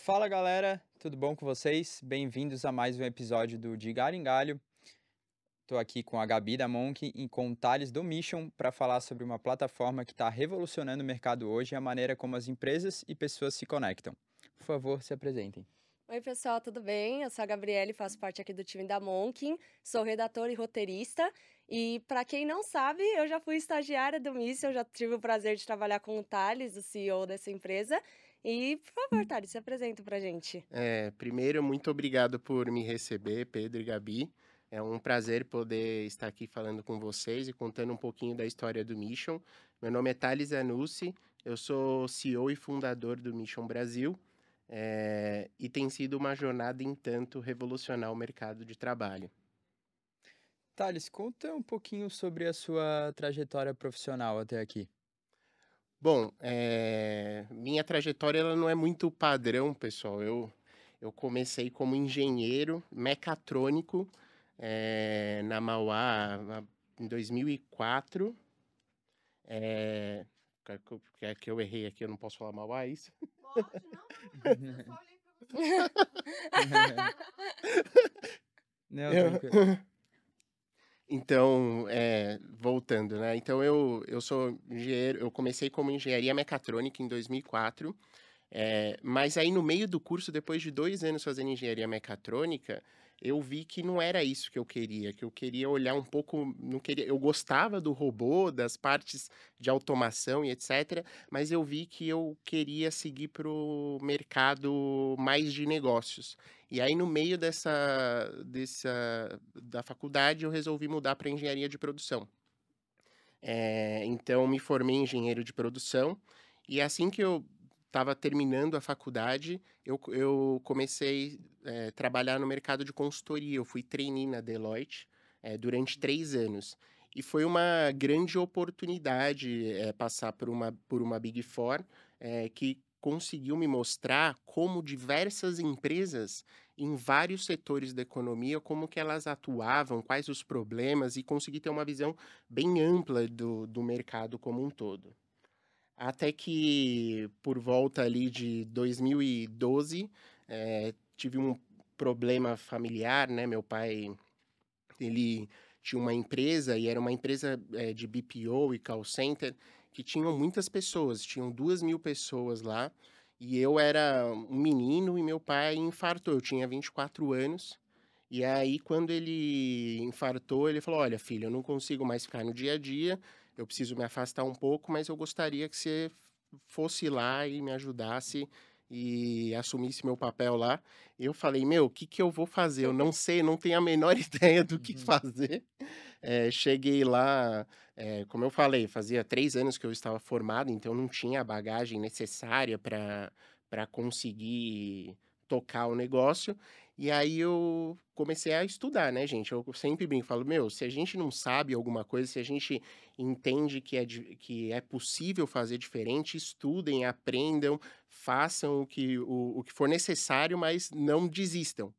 Fala galera, tudo bom com vocês? Bem-vindos a mais um episódio do De Galho em Galho. Estou aqui com a Gabi da Monk e com o Thales do Mission para falar sobre uma plataforma que está revolucionando o mercado hoje e a maneira como as empresas e pessoas se conectam. Por favor, se apresentem. Oi, pessoal, tudo bem? Eu sou a Gabriele, faço parte aqui do time da Monkin, sou redatora e roteirista. E para quem não sabe, eu já fui estagiária do Mission, já tive o prazer de trabalhar com o Thales, o CEO dessa empresa. E, por favor, Thales, se apresenta pra gente. Primeiro, muito obrigado por me receber, Pedro e Gabi. É um prazer poder estar aqui falando com vocês e contando um pouquinho da história do Mission. Meu nome é Thales Anussi, eu sou CEO e fundador do Mission Brasil, e tem sido uma jornada em tanto revolucionar o mercado de trabalho. Thales, conta um pouquinho sobre a sua trajetória profissional até aqui. Bom, minha trajetória ela não é muito padrão, pessoal. Eu comecei como engenheiro mecatrônico na Mauá em 2004. Quer que eu errei aqui, eu não posso falar Mauá, é isso? Pode, não? Eu só olhei pra você. Não, tranquilo. Então, voltando, né? Então, eu sou engenheiro, eu comecei como engenharia mecatrônica em 2004. Mas aí no meio do curso, depois de 2 anos fazendo engenharia mecatrônica, eu vi que não era isso que eu queria olhar um pouco, não queria, eu gostava do robô, das partes de automação e etc, mas eu vi que eu queria seguir para o mercado mais de negócios. E aí no meio da faculdade, eu resolvi mudar para engenharia de produção. Então, me formei em engenheiro de produção, e assim que eu estava terminando a faculdade, eu comecei a trabalhar no mercado de consultoria. Eu fui trainee na Deloitte durante 3 anos. E foi uma grande oportunidade passar por uma Big Four que conseguiu me mostrar como diversas empresas em vários setores da economia, como que elas atuavam, quais os problemas, e conseguir ter uma visão bem ampla do mercado como um todo. Até que, por volta ali de 2012, tive um problema familiar, né? Meu pai, ele tinha uma empresa, e era uma empresa de BPO e call center, que tinham muitas pessoas, tinham 2.000 pessoas lá, e eu era um menino e meu pai infartou, eu tinha 24 anos, e aí, quando ele infartou, ele falou: Olha, filho, eu não consigo mais ficar no dia a dia, eu preciso me afastar um pouco, mas eu gostaria que você fosse lá e me ajudasse e assumisse meu papel lá. E eu falei: Meu, o que que eu vou fazer? Eu não sei, não tenho a menor ideia do que Uhum. fazer. Cheguei lá, como eu falei, fazia 3 anos que eu estava formado, então não tinha a bagagem necessária para conseguir tocar o negócio. E aí eu comecei a estudar, né, gente? Eu sempre brinco, falo: "Meu, se a gente não sabe alguma coisa, se a gente entende que é possível fazer diferente, estudem, aprendam, façam o que for necessário, mas não desistam".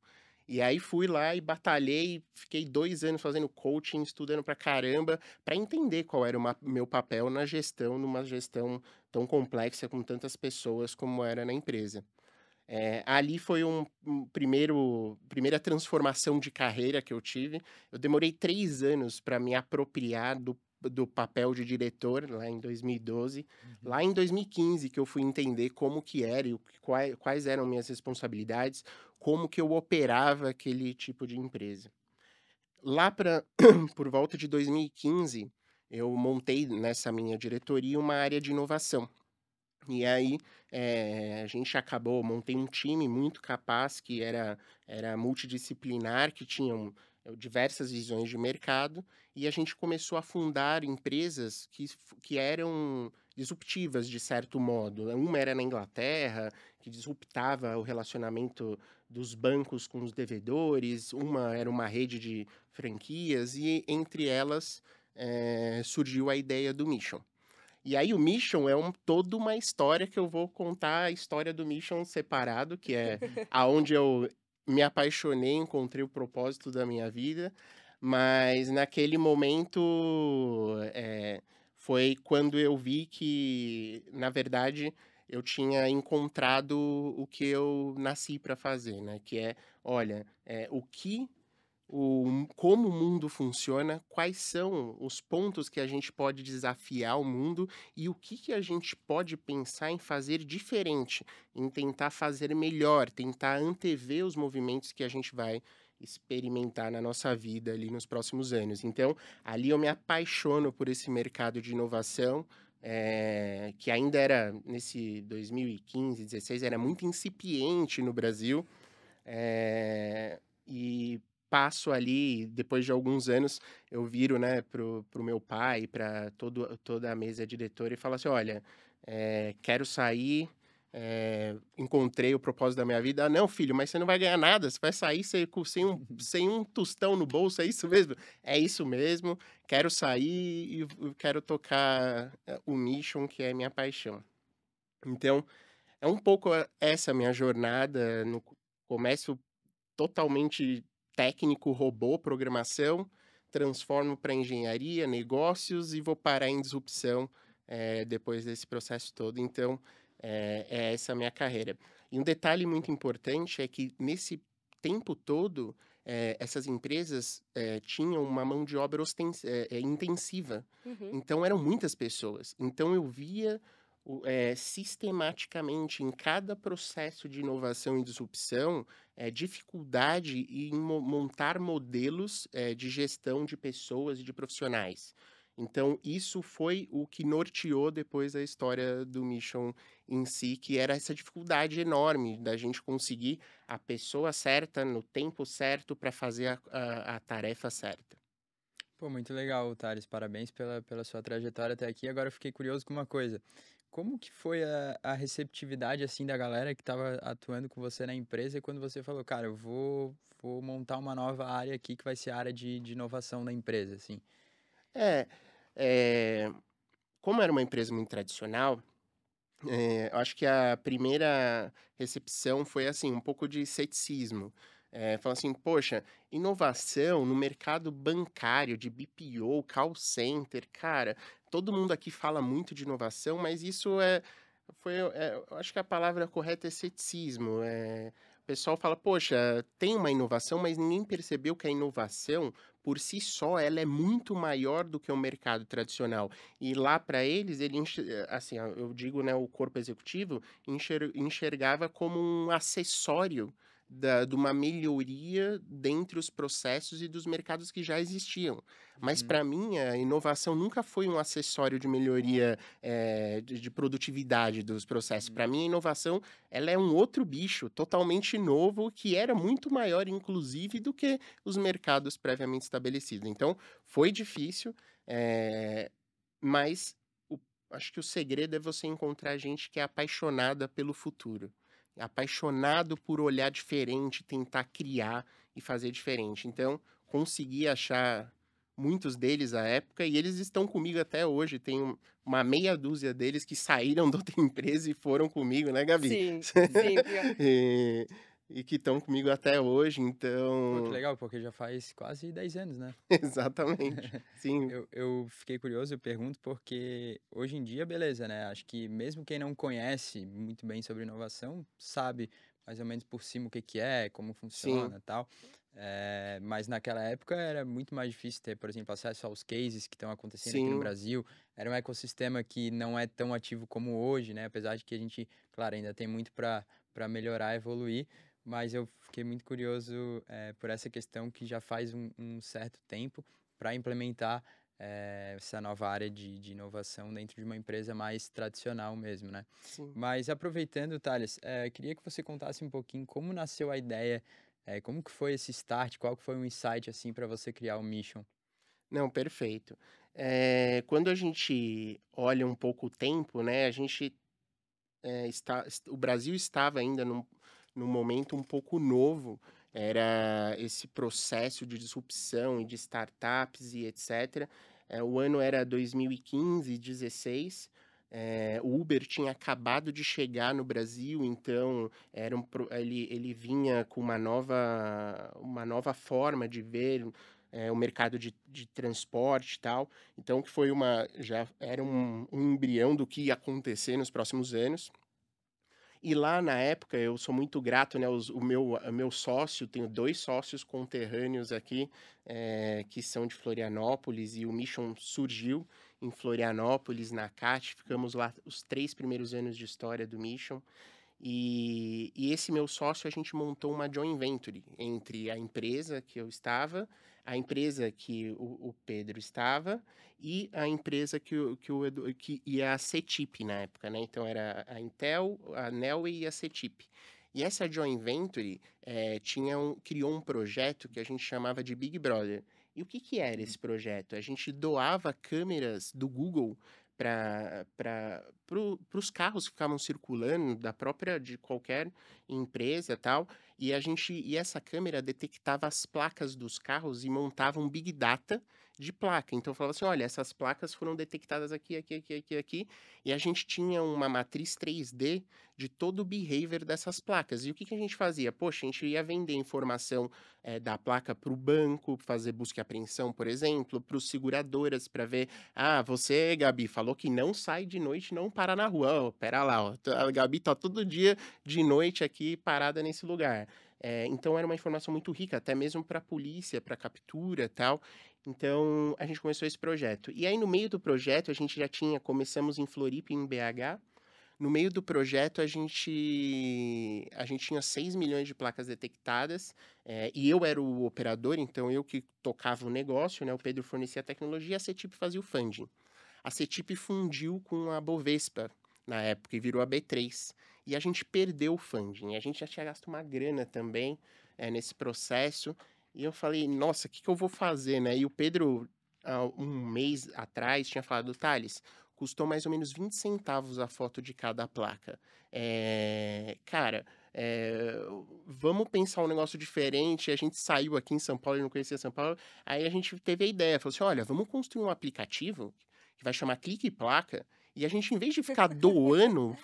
E aí fui lá e batalhei, fiquei 2 anos fazendo coaching, estudando pra caramba, para entender qual era meu papel na gestão, numa gestão tão complexa com tantas pessoas como era na empresa. Ali foi primeira transformação de carreira que eu tive. Eu demorei 3 anos para me apropriar do papel de diretor, lá em 2012. Uhum. Lá em 2015 que eu fui entender como que era e quais eram minhas responsabilidades, como que eu operava aquele tipo de empresa. Lá para por volta de 2015, eu montei nessa minha diretoria uma área de inovação. E aí, a gente acabou montei um time muito capaz que era multidisciplinar, que tinham diversas visões de mercado, e a gente começou a fundar empresas que eram disruptivas, de certo modo. Uma era na Inglaterra, que disruptava o relacionamento dos bancos com os devedores, uma era uma rede de franquias, e entre elas, surgiu a ideia do Mission. E aí o Mission é toda uma história que eu vou contar a história do Mission separado, que é aonde eu me apaixonei, encontrei o propósito da minha vida, mas naquele momento, foi quando eu vi que, na verdade, eu tinha encontrado o que eu nasci para fazer, né? Que é, olha, como o mundo funciona, quais são os pontos que a gente pode desafiar o mundo e o que a gente pode pensar em fazer diferente, em tentar fazer melhor, tentar antever os movimentos que a gente vai experimentar na nossa vida ali nos próximos anos. Então, ali eu me apaixono por esse mercado de inovação, que ainda era, nesse 2015, 16, era muito incipiente no Brasil, e passo ali, depois de alguns anos, eu viro, né, pro meu pai, para toda a mesa diretora e falo assim: olha, quero sair, encontrei o propósito da minha vida. Ah, não, filho, mas você não vai ganhar nada, você vai sair sem um tostão no bolso, é isso mesmo? É isso mesmo, quero sair e quero tocar o Mission, que é minha paixão. Então, é um pouco essa minha jornada. No começo totalmente técnico, robô, programação, transformo para engenharia, negócios e vou parar em disrupção, depois desse processo todo. Então, é essa a minha carreira. E um detalhe muito importante é que nesse tempo todo, essas empresas tinham uma mão de obra intensiva. Uhum. Então, eram muitas pessoas. Então, eu via sistematicamente em cada processo de inovação e disrupção, dificuldade em montar modelos de gestão de pessoas e de profissionais. Então, isso foi o que norteou depois a história do Mission em si, que era essa dificuldade enorme da gente conseguir a pessoa certa, no tempo certo, para fazer a tarefa certa. Pô, muito legal, Thales. Parabéns pela sua trajetória até aqui. Agora eu fiquei curioso com uma coisa. Como que foi a receptividade, assim, da galera que estava atuando com você na empresa quando você falou, cara, vou montar uma nova área aqui que vai ser a área de inovação da empresa, assim? É, é, como era uma empresa muito tradicional, acho que a primeira recepção foi, assim, um pouco de ceticismo. Falar assim: "Poxa, inovação no mercado bancário, de BPO, call center, cara, todo mundo aqui fala muito de inovação, mas isso eu acho que a palavra correta é ceticismo. O pessoal fala: "Poxa, tem uma inovação, mas ninguém percebeu que a inovação, por si só, ela é muito maior do que o mercado tradicional". E lá para eles, assim, ó, eu digo, né, o corpo executivo enxergava como um acessório de uma melhoria dentre os processos e dos mercados que já existiam. Mas Uhum, para mim, a inovação nunca foi um acessório de melhoria, de produtividade dos processos. uhum. Para mim, a inovação, ela é um outro bicho totalmente novo, que era muito maior, inclusive, do que os mercados previamente estabelecidos. Então, foi difícil, mas o acho que o segredo é você encontrar gente que é apaixonada pelo futuro, apaixonado por olhar diferente, tentar criar e fazer diferente. Então, consegui achar muitos deles à época e eles estão comigo até hoje. Tem uma meia dúzia deles que saíram da outra empresa e foram comigo, né, Gabi? Sim, Uhum. sim, pior. E e que estão comigo até hoje, Pô, que então legal, porque já faz quase 10 anos, né? exatamente. Sim, Eu fiquei curioso, eu pergunto porque hoje em dia, beleza, né? Acho que mesmo quem não conhece muito bem sobre inovação, sabe mais ou menos por cima o que que é, como sim, funciona e tal. Mas naquela época era muito mais difícil ter, por exemplo, acesso aos cases que estão acontecendo aqui no sim. Brasil. Era um ecossistema que não é tão ativo como hoje, né? Apesar de que a gente, claro, ainda tem muito para melhorar, evoluir. Mas eu fiquei muito curioso por essa questão que já faz um certo tempo para implementar essa nova área de inovação dentro de uma empresa mais tradicional mesmo, né? Sim. Mas aproveitando, Thales, queria que você contasse um pouquinho como nasceu a ideia, como que foi esse start, qual que foi um insight assim para você criar o Mission? Não, perfeito. Quando a gente olha um pouco o tempo, né, a gente, o Brasil estava ainda num momento um pouco novo, era esse processo de disrupção e de startups e etc. O ano era 2015, 16. O Uber tinha acabado de chegar no Brasil, então ele vinha com uma nova forma de ver o mercado de transporte e tal. Então, que foi já era um embrião do que ia acontecer nos próximos anos. E lá na época, eu sou muito grato, né? O meu sócio, tenho 2 sócios conterrâneos aqui, que são de Florianópolis, e o Mission surgiu em Florianópolis, na CAT. Ficamos lá os 3 primeiros anos de história do Mission. E esse meu sócio, a gente montou uma joint venture entre a empresa que eu estava, a empresa que o Pedro estava e a empresa e a CETIP na época, né? Então era a Intel, a Nelway e a CETIP. E essa joint venture criou um projeto que a gente chamava de Big Brother. E o que que era esse projeto? A gente doava câmeras do Google para os carros que ficavam circulando de qualquer empresa, tal, e essa câmera detectava as placas dos carros e montava um big data de placa. Então falava assim, olha, essas placas foram detectadas aqui, aqui, aqui, aqui, aqui, e a gente tinha uma matriz 3D de todo o behavior dessas placas. E o que que a gente fazia? Poxa, a gente ia vender informação da placa para o banco, fazer busca e apreensão, por exemplo, para os seguradoras, para ver, você, Gabi, falou que não sai de noite, não para na rua. Ó, pera lá, ó, a Gabi tá todo dia de noite aqui parada nesse lugar. Então era uma informação muito rica, até mesmo para a polícia, para captura e tal. Então a gente começou esse projeto. E aí no meio do projeto começamos em Floripa e em BH. No meio do projeto, a gente tinha 6 milhões de placas detectadas, e eu era o operador, então eu que tocava o negócio, né? O Pedro fornecia a tecnologia, a CETIP fazia o funding. A CETIP fundiu com a Bovespa na época e virou a B3. E a gente perdeu o funding. A gente já tinha gasto uma grana também nesse processo. E eu falei, nossa, o que que eu vou fazer, né? E o Pedro, há um mês atrás, tinha falado, Thales, custou mais ou menos 20 centavos a foto de cada placa. Cara, vamos pensar um negócio diferente. A gente saiu aqui em São Paulo e não conhecia São Paulo. Aí a gente teve a ideia, falou assim, olha, vamos construir um aplicativo que vai chamar Clique e Placa, e a gente, em vez de ficar doando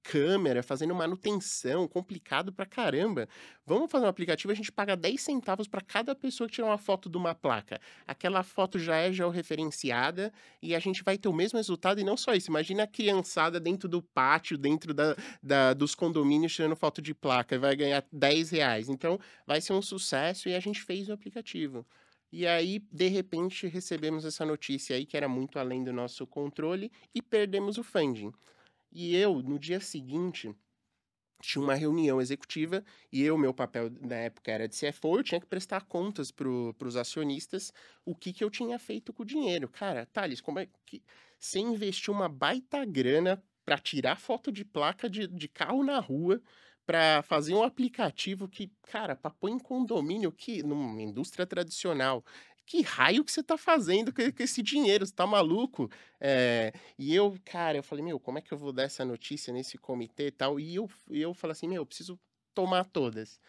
câmera, fazendo manutenção, complicado pra caramba, vamos fazer um aplicativo, a gente paga 10 centavos para cada pessoa que tirar uma foto de uma placa. Aquela foto já é georreferenciada e a gente vai ter o mesmo resultado, e não só isso, imagina a criançada dentro do pátio, dentro dos condomínios tirando foto de placa, vai ganhar R$ 10. Então, vai ser um sucesso, e a gente fez o aplicativo. E aí, de repente, recebemos essa notícia aí que era muito além do nosso controle e perdemos o funding. E eu, no dia seguinte, tinha uma reunião executiva e meu papel na época era de CFO, eu tinha que prestar contas para os acionistas o que eu tinha feito com o dinheiro. Cara, Thales, como é que você investiu uma baita grana para tirar foto de placa de carro na rua, para fazer um aplicativo que, cara, para pôr em condomínio, que numa indústria tradicional, que raio que você tá fazendo com esse dinheiro? Você tá maluco? Cara, eu falei, meu, como é que eu vou dar essa notícia nesse comitê e tal? E eu falei assim, meu, eu preciso tomar todas.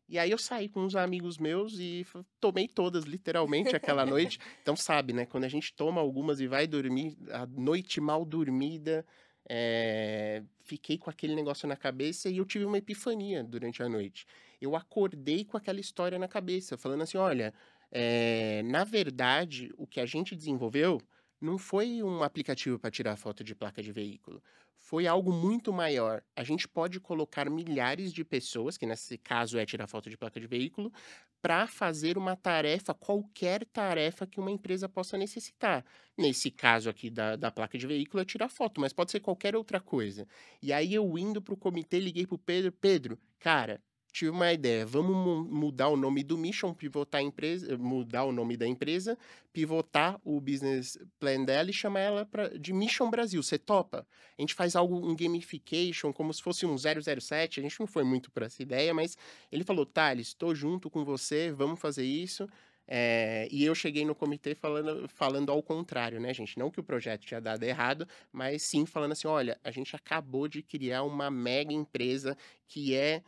E aí eu saí com uns amigos meus e tomei todas, literalmente, aquela noite. Então, sabe, né? Quando a gente toma algumas e vai dormir, a noite mal dormida, fiquei com aquele negócio na cabeça e eu tive uma epifania durante a noite. Eu acordei com aquela história na cabeça, falando assim, olha, na verdade, o que a gente desenvolveu não foi um aplicativo para tirar foto de placa de veículo. Foi algo muito maior. A gente pode colocar milhares de pessoas, que nesse caso é tirar foto de placa de veículo, para fazer uma tarefa, qualquer tarefa que uma empresa possa necessitar. Nesse caso aqui da placa de veículo é tirar foto, mas pode ser qualquer outra coisa. E aí eu indo para o comitê, liguei para o Pedro, cara, tive uma ideia, vamos mudar o nome do Mission, pivotar a empresa, mudar o nome da empresa, pivotar o business plan dela e chamar ela de Mission Brasil. Você topa? A gente faz algo, um gamification, como se fosse um 007. A gente não foi muito por essa ideia, mas ele falou, Thales, estou junto com você, vamos fazer isso. E eu cheguei no comitê falando ao contrário, né, gente? Não que o projeto tinha dado errado, mas sim falando assim, olha, a gente acabou de criar uma mega empresa que é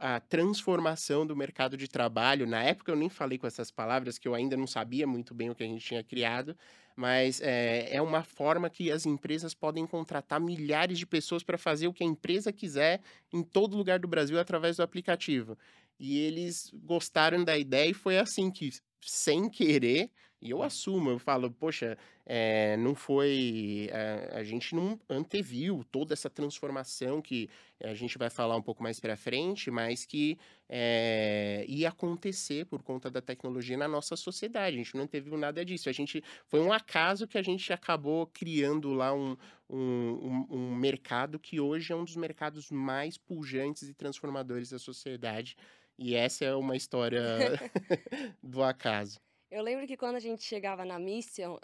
a transformação do mercado de trabalho. Na época eu nem falei com essas palavras, que eu ainda não sabia muito bem o que a gente tinha criado, mas é uma forma que as empresas podem contratar milhares de pessoas para fazer o que a empresa quiser em todo lugar do Brasil através do aplicativo. E eles gostaram da ideia e foi assim que, sem querer, E eu assumo, eu falo, poxa, não foi. A gente não anteviu toda essa transformação que a gente vai falar um pouco mais para frente, mas que ia acontecer por conta da tecnologia na nossa sociedade. A gente não anteviu nada disso. Foi um acaso que a gente acabou criando lá um mercado que hoje é um dos mercados mais pujantes e transformadores da sociedade. E essa é uma história do acaso. Eu lembro que quando a gente chegava na Mission,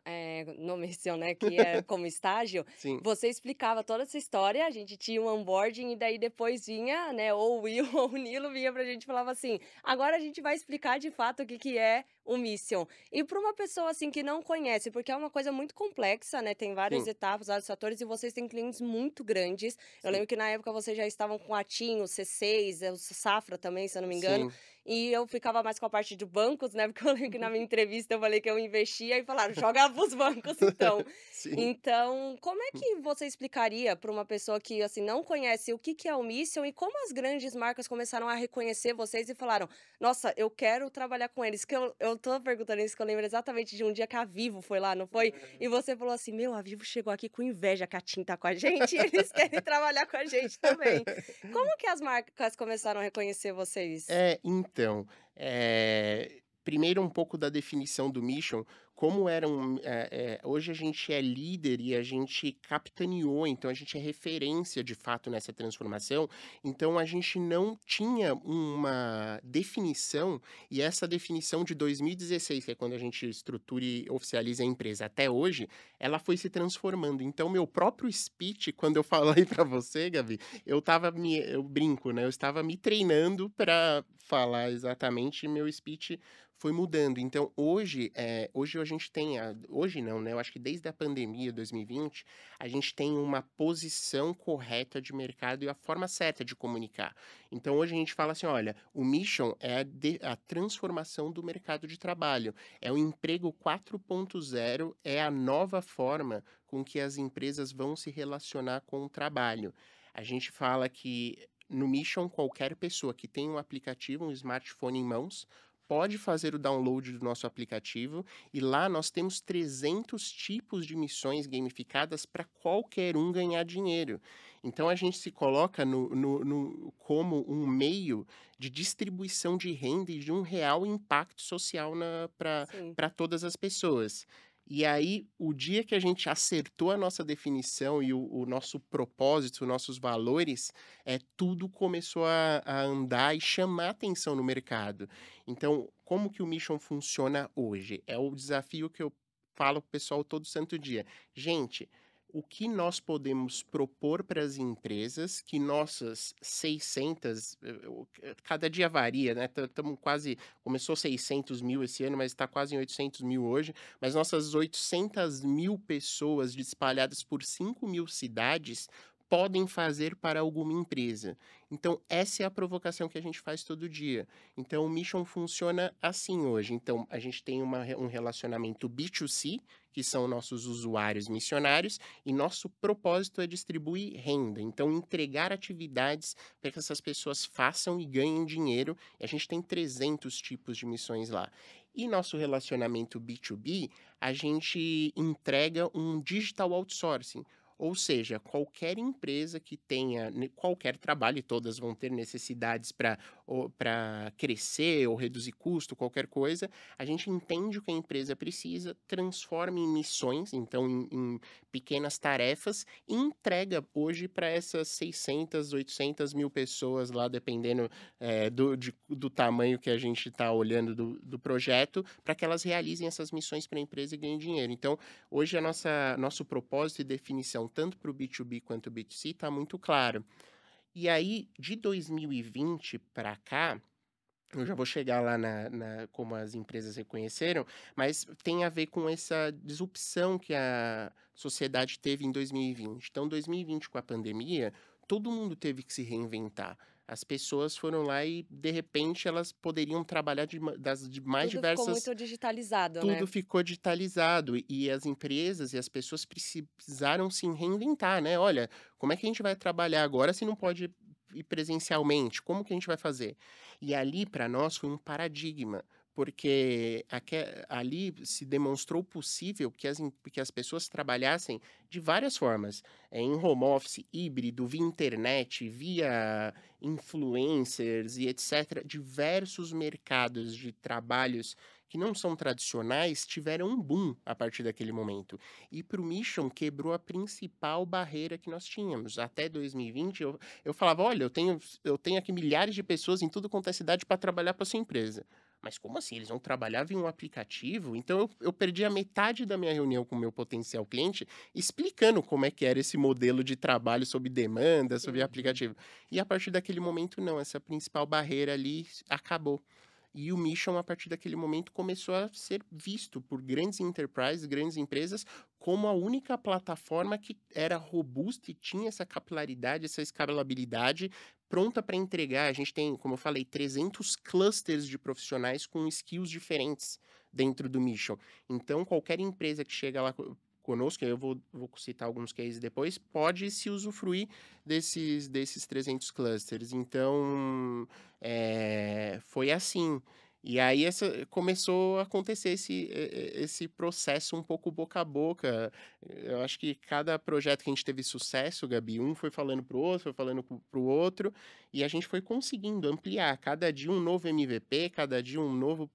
no Mission, né, que é como estágio, Sim, você explicava toda essa história, a gente tinha um onboarding e daí depois vinha, né, ou o Will ou o Nilo vinha pra gente e falava assim: "Agora a gente vai explicar de fato o que que é o Mission". E para uma pessoa, assim, que não conhece, porque é uma coisa muito complexa, né, tem várias sim, etapas, vários fatores e vocês têm clientes muito grandes. Eu sim, lembro que na época vocês já estavam com a TIM, o C6, o Safra também, se eu não me engano. sim. E eu ficava mais com a parte de bancos, né, porque eu lembro que na minha entrevista eu falei que eu investia e falaram: "Joga para os bancos então". Sim. Então, como é que você explicaria para uma pessoa que, assim, não conhece o que que é o Mission e como as grandes marcas começaram a reconhecer vocês e falaram: "Nossa, eu quero trabalhar com eles"? Que eu tô perguntando isso, que eu lembro exatamente de um dia que a Vivo foi lá, não foi? E você falou assim: "Meu, a Vivo chegou aqui com inveja que a TIM tá com a gente e eles querem trabalhar com a gente também". Como que as marcas começaram a reconhecer vocês? Então, primeiro um pouco da definição do mission, como era hoje a gente é líder e a gente capitaneou, então a gente é referência de fato nessa transformação, então a gente não tinha uma definição, e essa definição de 2016, que é quando a gente estrutura e oficializa a empresa, até hoje, ela foi se transformando. Então meu próprio speech, quando eu falei para você, Gabi, eu brinco, né, eu estava me treinando para falar exatamente, e meu speech foi mudando. Então hoje a gente tem hoje não, né, eu acho que desde a pandemia 2020, a gente tem uma posição correta de mercado e a forma certa de comunicar. Então hoje a gente fala assim: "Olha, o mission é a transformação do mercado de trabalho, é o emprego 4.0, é a nova forma com que as empresas vão se relacionar com o trabalho". A gente fala que no Mission, qualquer pessoa que tem um aplicativo, um smartphone em mãos, pode fazer o download do nosso aplicativo e lá nós temos 300 tipos de missões gamificadas para qualquer um ganhar dinheiro. Então a gente se coloca como um meio de distribuição de renda e de um real impacto social Sim. para todas as pessoas. E aí, o dia que a gente acertou a nossa definição e o nosso propósito, os nossos valores, tudo começou a andar e chamar atenção no mercado. Então, como que o Mission funciona hoje? É o desafio que eu falo pro pessoal todo santo dia. Gente, o que nós podemos propor para as empresas que nossas 600, cada dia varia, né? Estamos quase, começou 600 mil esse ano, mas está quase em 800 mil hoje, mas nossas 800 mil pessoas espalhadas por 5 mil cidades podem fazer para alguma empresa. Então, essa é a provocação que a gente faz todo dia. Então, o Mission funciona assim hoje. Então, a gente tem um relacionamento B2C, que são nossos usuários missionários, e nosso propósito é distribuir renda. Então, entregar atividades para que essas pessoas façam e ganhem dinheiro. E a gente tem 300 tipos de missões lá. E nosso relacionamento B2B, a gente entrega um digital outsourcing. Ou seja, qualquer empresa que tenha qualquer trabalho, e todas vão ter necessidades para crescer ou reduzir custo, qualquer coisa, a gente entende o que a empresa precisa, transforma em missões, então em pequenas tarefas, e entrega hoje para essas 600, 800 mil pessoas lá, dependendo do tamanho que a gente está olhando do projeto, para que elas realizem essas missões para a empresa e ganhem dinheiro. Então, hoje nosso propósito e definição, tanto para o B2B quanto o B2C, está muito claro. E aí, de 2020 para cá, eu já vou chegar lá como as empresas reconheceram, mas tem a ver com essa disrupção que a sociedade teve em 2020. Então, 2020, com a pandemia, todo mundo teve que se reinventar. As pessoas foram lá e, de repente, elas poderiam trabalhar de mais Tudo ficou diversas. muito digitalizado, Tudo né? ficou digitalizado e as empresas e as pessoas precisaram se reinventar, né? Olha, como é que a gente vai trabalhar agora se não pode ir presencialmente? Como que a gente vai fazer? E ali, para nós, foi um paradigma, porque ali se demonstrou possível que as pessoas trabalhassem de várias formas, em home office, híbrido, via internet, via influencers e etc. Diversos mercados de trabalhos que não são tradicionais tiveram um boom a partir daquele momento. E para o Mission quebrou a principal barreira que nós tínhamos. Até 2020, eu falava, olha, eu tenho aqui milhares de pessoas em tudo quanto é cidade para trabalhar para sua empresa. Mas como assim? Eles vão trabalhar via um aplicativo? Então eu perdi a metade da minha reunião com o meu potencial cliente explicando como é que era esse modelo de trabalho sob demanda, sob Uhum. aplicativo. E a partir daquele momento, não, essa principal barreira ali acabou. E o Mission, a partir daquele momento, começou a ser visto por grandes enterprises, grandes empresas, como a única plataforma que era robusta e tinha essa capilaridade, essa escalabilidade pronta para entregar. A gente tem, como eu falei, 300 clusters de profissionais com skills diferentes dentro do Mission. Então, qualquer empresa que chega lá conosco, eu vou citar alguns cases depois, pode se usufruir desses 300 clusters. Então, foi assim. E aí começou a acontecer esse processo um pouco boca a boca. Eu acho que cada projeto que a gente teve sucesso, Gabi, um foi falando pro outro, foi falando pro outro, e a gente foi conseguindo ampliar. Cada dia um novo MVP, cada dia um novo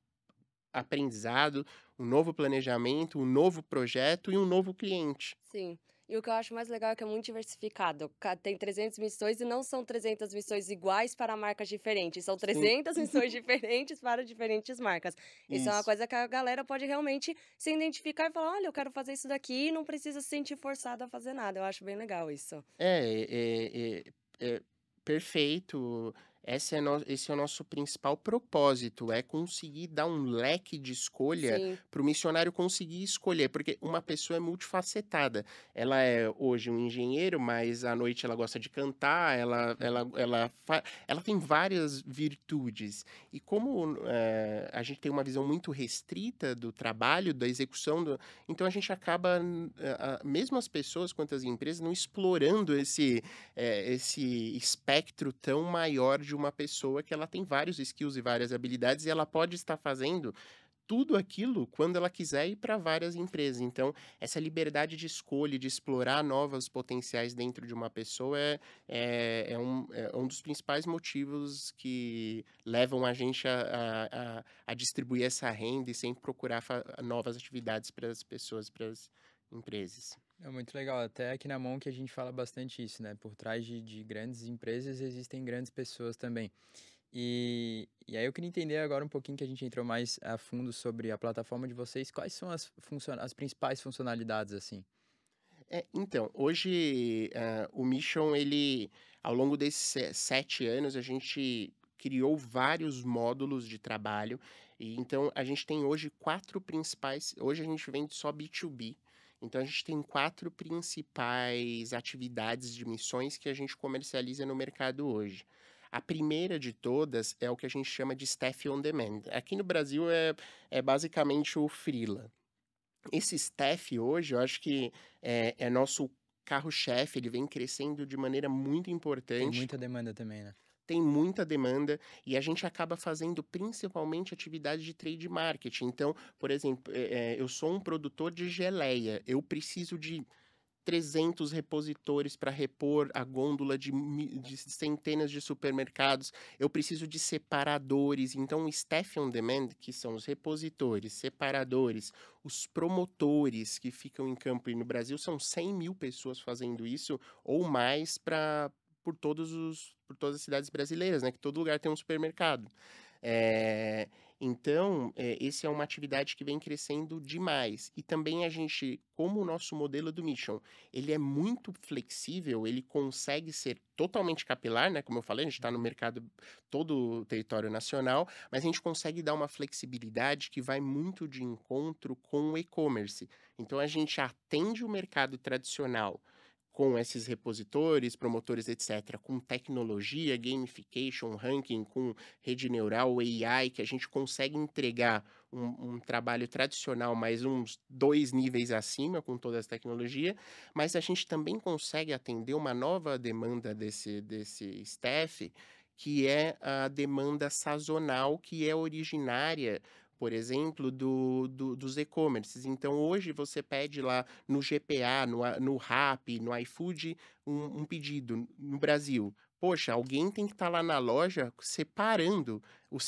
aprendizado, um novo planejamento, um novo projeto e um novo cliente. Sim. E o que eu acho mais legal é que é muito diversificado. Tem 300 missões e não são 300 missões iguais para marcas diferentes. São Sim, 300 missões diferentes para diferentes marcas. Isso é uma isso. coisa que a galera pode realmente se identificar e falar: olha, eu quero fazer isso daqui e não precisa se sentir forçado a fazer nada. Eu acho bem legal isso. É perfeito. Esse é o nosso principal propósito, é conseguir dar um leque de escolha Sim. para o missionário conseguir escolher, porque uma pessoa é multifacetada. Ela é hoje um engenheiro, mas à noite ela gosta de cantar, ela tem várias virtudes. E como a gente tem uma visão muito restrita do trabalho, da execução, então a gente acaba, mesmo as pessoas quanto as empresas, não explorando esse espectro tão maior de uma pessoa que ela tem vários skills e várias habilidades e ela pode estar fazendo tudo aquilo quando ela quiser ir para várias empresas. Então, essa liberdade de escolha, de explorar novos potenciais dentro de uma pessoa é um dos principais motivos que levam a gente a distribuir essa renda e sempre procurar novas atividades para as pessoas, para as empresas. É muito legal. Até aqui na Monk a gente fala bastante isso, né? Por trás de grandes empresas existem grandes pessoas também. E aí eu queria entender agora um pouquinho que a gente entrou mais a fundo sobre a plataforma de vocês. Quais são as principais funcionalidades, assim? Então, hoje, o Mission, ao longo desses 7 anos, a gente criou vários módulos de trabalho. E então, a gente tem hoje 4 principais. Hoje a gente vende só B2B. Então, a gente tem 4 principais atividades de missões que a gente comercializa no mercado hoje. A primeira de todas é o que a gente chama de Staff on Demand. Aqui no Brasil é basicamente o Freela. Esse staff hoje, eu acho que é nosso carro-chefe, ele vem crescendo de maneira muito Tem importante, muita demanda também, né? tem muita demanda e a gente acaba fazendo principalmente atividade de trade marketing. Então, por exemplo, eu sou um produtor de geleia, eu preciso de 300 repositores para repor a gôndola de centenas de supermercados. Eu preciso de separadores. Então, o Staff on Demand, que são os repositores, separadores, os promotores que ficam em campo. E no Brasil são 100 mil pessoas fazendo isso ou mais por todas as cidades brasileiras, né? Que todo lugar tem um supermercado. É, então, esse é uma atividade que vem crescendo demais. E também a gente, como o nosso modelo do Mission, ele é muito flexível, ele consegue ser totalmente capilar, né? Como eu falei, a gente está no mercado todo o território nacional, mas a gente consegue dar uma flexibilidade que vai muito de encontro com o e-commerce. Então, a gente atende o mercado tradicional com esses repositores, promotores, etc., com tecnologia, gamification, ranking, com rede neural, AI, que a gente consegue entregar um trabalho tradicional, mais uns 2 níveis acima, com toda essa tecnologia, mas a gente também consegue atender uma nova demanda desse staff, que é a demanda sazonal, que é originária por exemplo, dos e-commerces. Então, hoje você pede lá no GPA, no Rappi, no iFood, um pedido no Brasil. Poxa, alguém tem que estar lá na loja separando o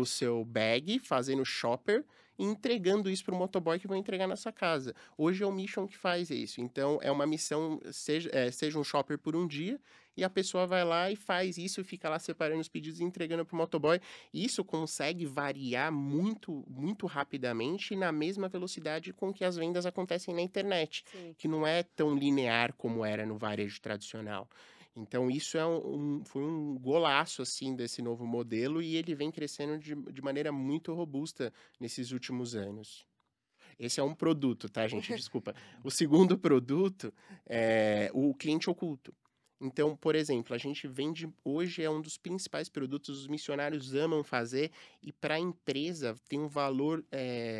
seu bag, fazendo shopper e entregando isso para o motoboy que vai entregar na sua casa. Hoje é o Mission que faz isso. Então, é uma missão, seja um shopper por um dia, e a pessoa vai lá e faz isso, fica lá separando os pedidos e entregando para o motoboy. Isso consegue variar muito, muito rapidamente e na mesma velocidade com que as vendas acontecem na internet, Sim. que não é tão linear como era no varejo tradicional. Então, isso foi um golaço, assim, desse novo modelo e ele vem crescendo de maneira muito robusta nesses últimos anos. Esse é um produto, tá, gente? Desculpa. O segundo produto é o cliente oculto. Então, por exemplo, a gente vende hoje é um dos principais produtos, os missionários amam fazer e para a empresa tem um valor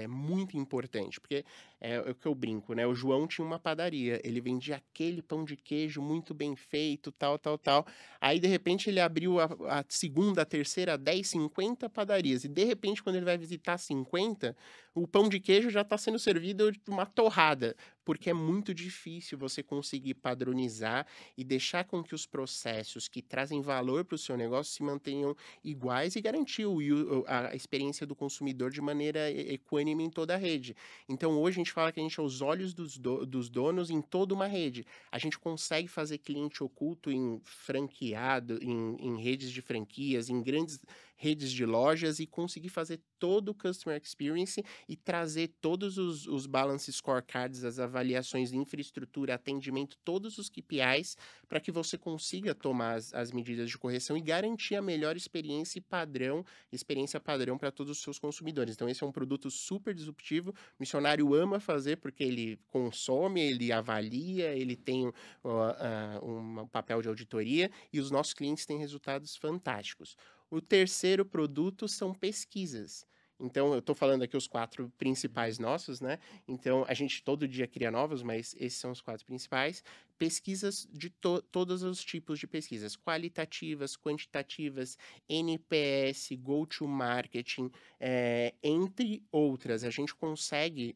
muito importante, porque é o que eu brinco, né? O João tinha uma padaria, ele vendia aquele pão de queijo muito bem feito, tal, tal, tal. Aí, de repente, ele abriu a segunda, a terceira, 10, 50 padarias. E, de repente, quando ele vai visitar 50, o pão de queijo já está sendo servido de uma torrada, porque é muito difícil você conseguir padronizar e deixar com que os processos que trazem valor para o seu negócio se mantenham iguais e garantir a experiência do consumidor de maneira equânime em toda a rede. Então, hoje a gente fala que a gente é os olhos dos donos em toda uma rede. A gente consegue fazer cliente oculto em franqueado, em redes de franquias, em grandes redes de lojas e conseguir fazer todo o customer experience e trazer todos os balance scorecards, as avaliações de infraestrutura, atendimento, todos os KPIs para que você consiga tomar as medidas de correção e garantir a melhor experiência padrão para todos os seus consumidores. Então, esse é um produto super disruptivo. O missionário ama fazer porque ele consome, ele avalia, ele tem um papel de auditoria e os nossos clientes têm resultados fantásticos. O terceiro produto são pesquisas. Então, eu estou falando aqui os 4 principais nossos, né? Então, a gente todo dia cria novos, mas esses são os 4 principais. Pesquisas de todos os tipos de pesquisas, qualitativas, quantitativas, NPS, go-to-marketing, entre outras. A gente consegue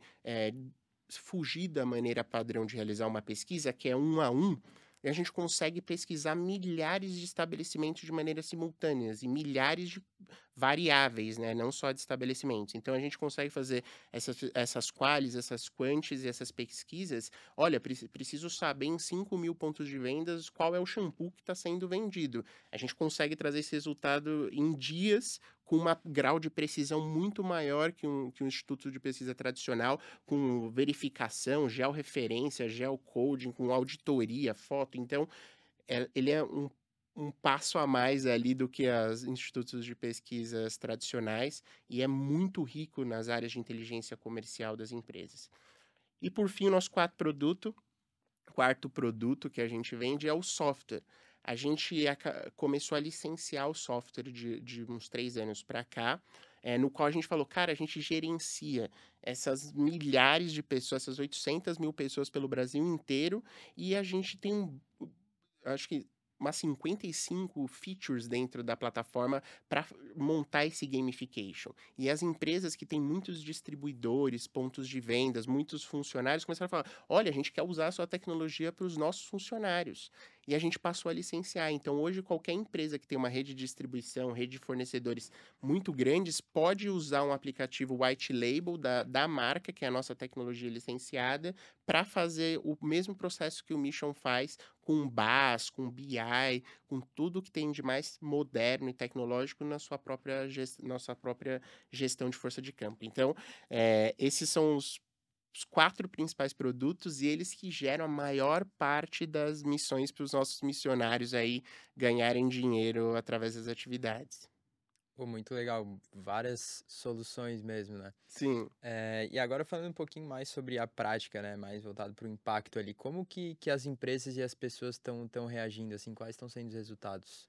fugir da maneira padrão de realizar uma pesquisa, que é 1 a 1, e a gente consegue pesquisar milhares de estabelecimentos de maneira simultâneas e milhares de variáveis, né? Não só de estabelecimentos. Então, a gente consegue fazer essas qualis, essas quantis e essas pesquisas. Olha, preciso saber em 5.000 pontos de vendas qual é o shampoo que está sendo vendido. A gente consegue trazer esse resultado em dias com um grau de precisão muito maior que um instituto de pesquisa tradicional, com verificação, georreferência, geocoding, com auditoria, foto. Então, ele é um passo a mais ali do que os institutos de pesquisas tradicionais e é muito rico nas áreas de inteligência comercial das empresas. E, por fim, o nosso quarto produto que a gente vende é o software. A gente começou a licenciar o software de uns 3 anos para cá, no qual a gente falou, cara, a gente gerencia essas milhares de pessoas, essas 800 mil pessoas pelo Brasil inteiro, e a gente tem acho que umas 55 features dentro da plataforma para montar esse gamification. E as empresas que têm muitos distribuidores, pontos de vendas, muitos funcionários, começaram a falar, olha, a gente quer usar a sua tecnologia para os nossos funcionários. E a gente passou a licenciar. Então, hoje, qualquer empresa que tem uma rede de distribuição, rede de fornecedores muito grandes, pode usar um aplicativo white label da marca, que é a nossa tecnologia licenciada, para fazer o mesmo processo que o Mission faz com BaaS, com BI, com tudo que tem de mais moderno e tecnológico na sua própria nossa própria gestão de força de campo. Então, esses são os 4 principais produtos e eles que geram a maior parte das missões para os nossos missionários aí ganharem dinheiro através das atividades. Pô, muito legal. Várias soluções mesmo, né? Sim. E agora falando um pouquinho mais sobre a prática, né? Mais voltado para o impacto ali. Como que as empresas e as pessoas estão reagindo, assim? Quais estão sendo os resultados?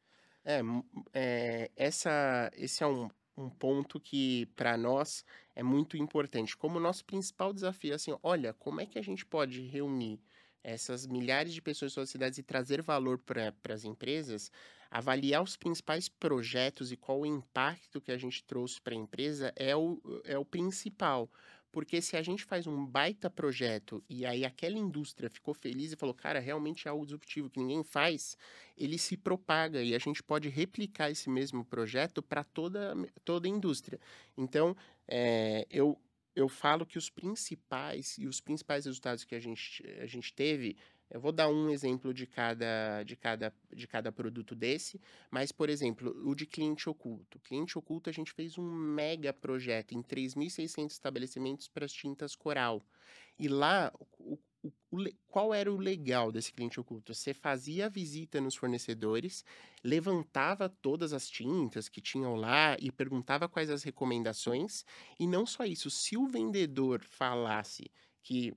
Esse é um ponto que, para nós, é muito importante. Como o nosso principal desafio é assim, olha, como é que a gente pode reunir essas milhares de pessoas em suas cidades e trazer valor para as empresas, avaliar os principais projetos e qual o impacto que a gente trouxe para a empresa é o principal. Porque se a gente faz um baita projeto e aí aquela indústria ficou feliz e falou, cara, realmente é algo disruptivo que ninguém faz, ele se propaga e a gente pode replicar esse mesmo projeto para toda a indústria. Então, eu falo que os principais resultados que a gente teve, eu vou dar um exemplo de cada produto desse, mas, por exemplo, o de cliente oculto. Cliente oculto, a gente fez um mega projeto em 3.600 estabelecimentos para as tintas Coral. E lá, qual era o legal desse cliente oculto? Você fazia a visita nos fornecedores, levantava todas as tintas que tinham lá e perguntava quais as recomendações. E não só isso, se o vendedor falasse que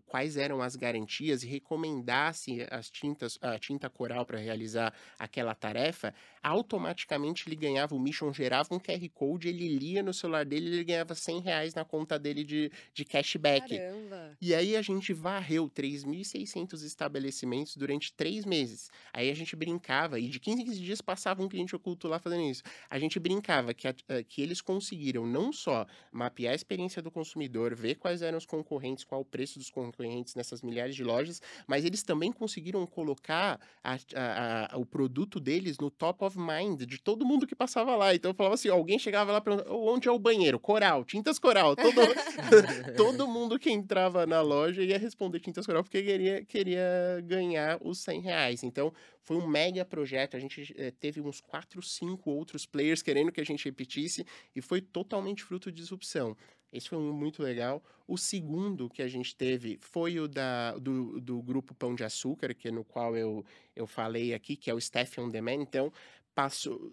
quais eram as garantias e recomendasse a tinta Coral para realizar aquela tarefa, automaticamente ele ganhava, o Mission gerava um QR Code, ele lia no celular dele e ele ganhava R$ 100 na conta dele de cashback. Caramba! E aí a gente varreu 3.600 estabelecimentos durante 3 meses. Aí a gente brincava, e de 15 em 15 dias passava um cliente oculto lá fazendo isso. A gente brincava que eles conseguiram não só mapear a experiência do consumidor, ver quais eram os concorrentes, qual o preço dos concorrentes nessas milhares de lojas, mas eles também conseguiram colocar o produto deles no top of mind de todo mundo que passava lá. Então eu falava assim, alguém chegava lá e perguntava, onde é o banheiro? Coral, tintas Coral. Todo mundo que entrava na loja ia responder tintas Coral porque queria ganhar os R$ 100. Então, foi um mega projeto. A gente teve uns 4, 5 outros players querendo que a gente repetisse e foi totalmente fruto de disrupção. Esse foi um muito legal. O segundo que a gente teve foi o do grupo Pão de Açúcar, que é no qual eu falei aqui, que é o Staff on Demand. Então, passou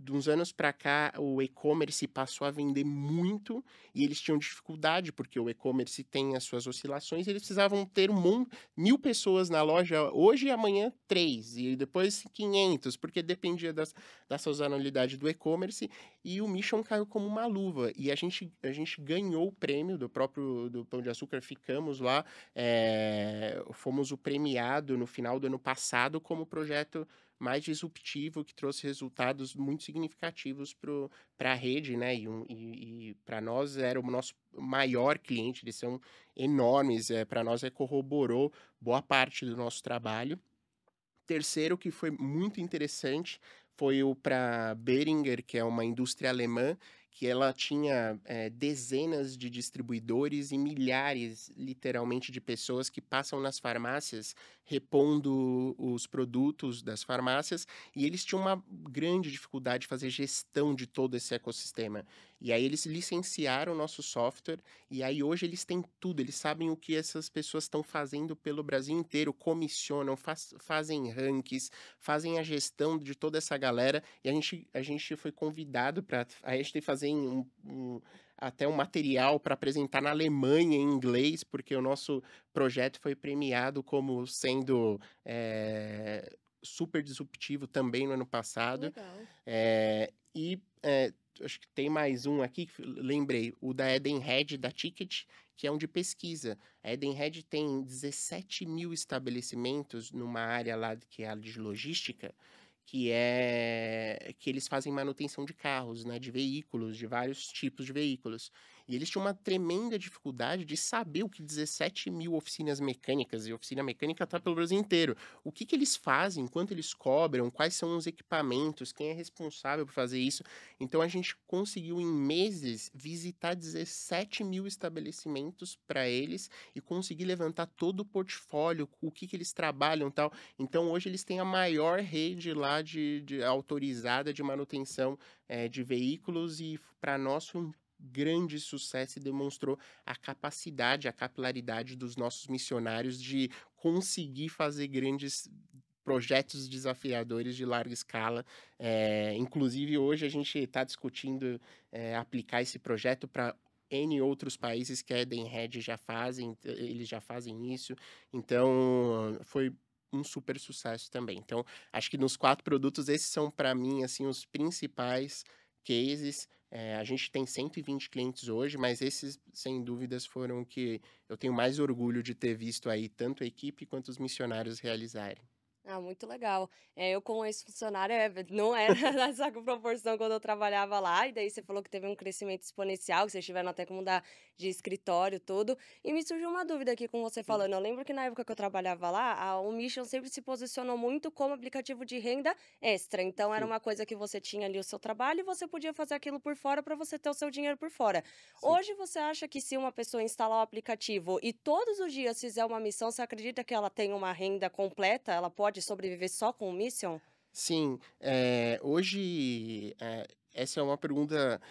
de uns anos para cá, o e-commerce passou a vender muito e eles tinham dificuldade, porque o e-commerce tem as suas oscilações, e eles precisavam ter 1.000 pessoas na loja hoje e amanhã 3, e depois 500, porque dependia da sazonalidade do e-commerce, e o Mission caiu como uma luva, e a gente ganhou o prêmio do Pão de Açúcar, ficamos lá, fomos o premiado no final do ano passado como projeto mais disruptivo, que trouxe resultados muito significativos para a rede, né? E para nós era o nosso maior cliente, eles são enormes, para nós corroborou boa parte do nosso trabalho. Terceiro, que foi muito interessante, foi o para Behringer, que é uma indústria alemã, que ela tinha dezenas de distribuidores e milhares, literalmente, de pessoas que passam nas farmácias repondo os produtos das farmácias, e eles tinham uma grande dificuldade de fazer gestão de todo esse ecossistema. E aí eles licenciaram o nosso software, e aí hoje eles têm tudo, eles sabem o que essas pessoas estão fazendo pelo Brasil inteiro, comissionam, fazem rankings, fazem a gestão de toda essa galera, e a gente foi convidado para a gente fazer até um material para apresentar na Alemanha em inglês, porque o nosso projeto foi premiado como sendo super disruptivo também no ano passado. Legal. Acho que tem mais um aqui, que lembrei, o da Edenred, da Ticket, que é um de pesquisa. A Edenred tem 17.000 estabelecimentos numa área lá que é a de logística, que eles fazem manutenção de carros, né, de veículos, de vários tipos de veículos. E eles tinham uma tremenda dificuldade de saber o que 17.000 oficinas mecânicas, e oficina mecânica está pelo Brasil inteiro, o que eles fazem, quanto eles cobram, quais são os equipamentos, quem é responsável por fazer isso. Então, a gente conseguiu, em meses, visitar 17.000 estabelecimentos para eles e conseguir levantar todo o portfólio, o que eles trabalham e tal. Então, hoje, eles têm a maior rede lá de autorizada de manutenção de veículos, e para nós foi um grande sucesso e demonstrou a capacidade, a capilaridade dos nossos missionários de conseguir fazer grandes projetos desafiadores de larga escala. Inclusive, hoje a gente está discutindo aplicar esse projeto para N outros países que a Edenred já fazem, eles já fazem isso. Então, foi um super sucesso também. Então, acho que nos 4 produtos, esses são, para mim, assim, os principais cases A gente tem 120 clientes hoje, mas esses, sem dúvidas, foram que eu tenho mais orgulho de ter visto aí tanto a equipe quanto os missionários realizarem. Ah, muito legal. Eu como ex-funcionária, não era nessa proporção quando eu trabalhava lá, e daí você falou que teve um crescimento exponencial, que vocês tiveram até que mudar de escritório, tudo. E me surgiu uma dúvida aqui com você Sim, falando. Eu lembro que na época que eu trabalhava lá, o Mission sempre se posicionou muito como aplicativo de renda extra. Então era sim, uma coisa que você tinha ali o seu trabalho e você podia fazer aquilo por fora para você ter o seu dinheiro por fora. sim. Hoje você acha que se uma pessoa instalar o aplicativo e todos os dias fizer uma missão, você acredita que ela tem uma renda completa? Ela pode sobreviver só com o Mission? Sim, hoje, essa é uma pergunta,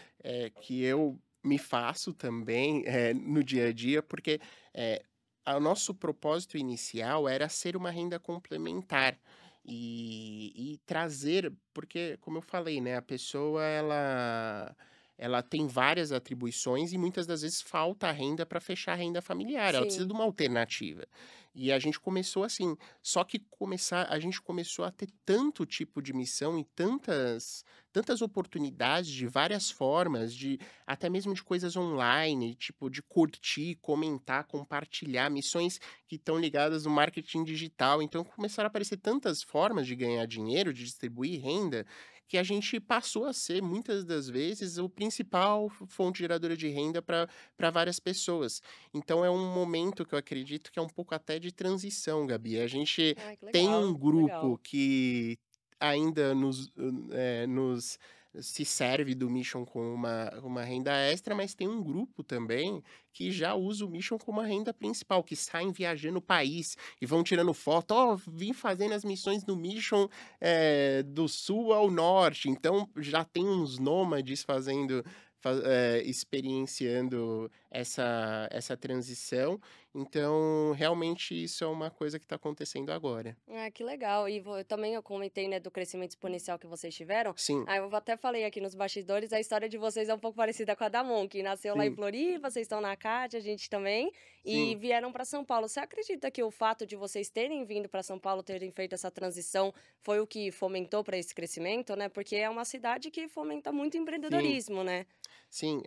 que eu me faço também, no dia a dia, porque, eh, o nosso propósito inicial era ser uma renda complementar e trazer porque, como eu falei, né, a pessoa ela tem várias atribuições e muitas das vezes falta a renda para fechar a renda familiar, ela precisa Sim. de uma alternativa. E a gente começou assim, só que a gente começou a ter tanto tipo de missão e tantas oportunidades de várias formas, de até mesmo de coisas online, tipo de curtir, comentar, compartilhar, missões que estão ligadas no marketing digital. Então começaram a aparecer tantas formas de ganhar dinheiro, de distribuir renda, que a gente passou a ser, muitas das vezes, o principal fonte geradora de renda para várias pessoas. Então é um momento que eu acredito que é um pouco até de transição, Gabi. A gente Ai, que tem um legal, que grupo legal. que ainda nos se serve do Mission com uma renda extra, mas tem um grupo também que já usa o Mission como uma renda principal, que saem viajando o país e vão tirando foto. Ó, vim fazendo as missões do Mission do sul ao norte. Então já tem uns nômades experienciando essa transição. Então, realmente, isso é uma coisa que está acontecendo agora. Ah, que legal. E também eu comentei, né, do crescimento exponencial que vocês tiveram. Sim, Eu até falei aqui nos bastidores, a história de vocês é um pouco parecida com a da Monk. Nasceu lá em sim, Floripa, vocês estão na CAT, a gente também, e sim, vieram para São Paulo. Você acredita que o fato de vocês terem vindo para São Paulo, terem feito essa transição, foi o que fomentou para esse crescimento, né? Porque é uma cidade que fomenta muito sim, empreendedorismo, né? sim.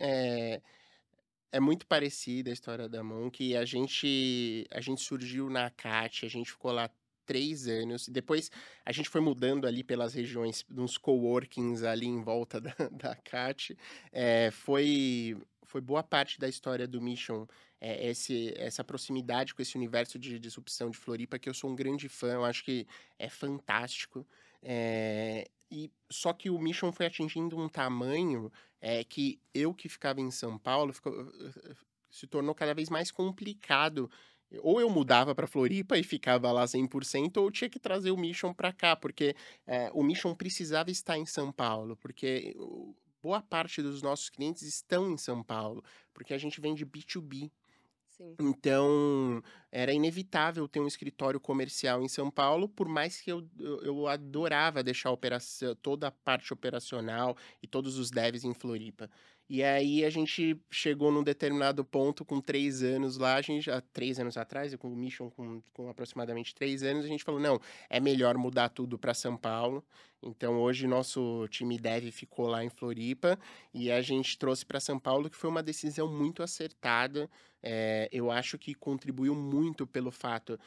É muito parecida a história da Monk. A gente surgiu na CAT, a gente ficou lá 3 anos. Depois a gente foi mudando ali pelas regiões, nos coworkings ali em volta da da CAT. Foi boa parte da história do Mission, essa proximidade com esse universo de disrupção de Floripa, que eu sou um grande fã, eu acho que é fantástico. Só que o Mission foi atingindo um tamanho que eu que ficava em São Paulo se tornou cada vez mais complicado. Ou eu mudava para Floripa e ficava lá 100%, ou eu tinha que trazer o Mission para cá, porque o Mission precisava estar em São Paulo, porque boa parte dos nossos clientes estão em São Paulo, porque a gente vende B2B. Sim. Então, era inevitável ter um escritório comercial em São Paulo, por mais que eu adorava deixar toda a parte operacional e todos os devs em Floripa. E aí a gente chegou num determinado ponto com 3 anos lá, a gente já 3 anos atrás, eu com o Mission com aproximadamente 3 anos, a gente falou: "Não, é melhor mudar tudo para São Paulo". Então hoje nosso time dev ficou lá em Floripa e a gente trouxe para São Paulo, que foi uma decisão muito acertada. Eu acho que contribuiu muito pelo fato,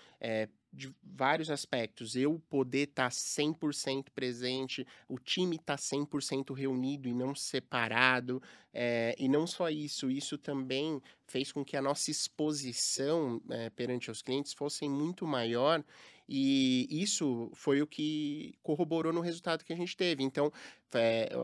de vários aspectos, eu poder estar 100% presente, o time estar 100% reunido e não separado, e não só isso, isso também fez com que a nossa exposição, perante os clientes fosse muito maior, e isso foi o que corroborou no resultado que a gente teve. Então,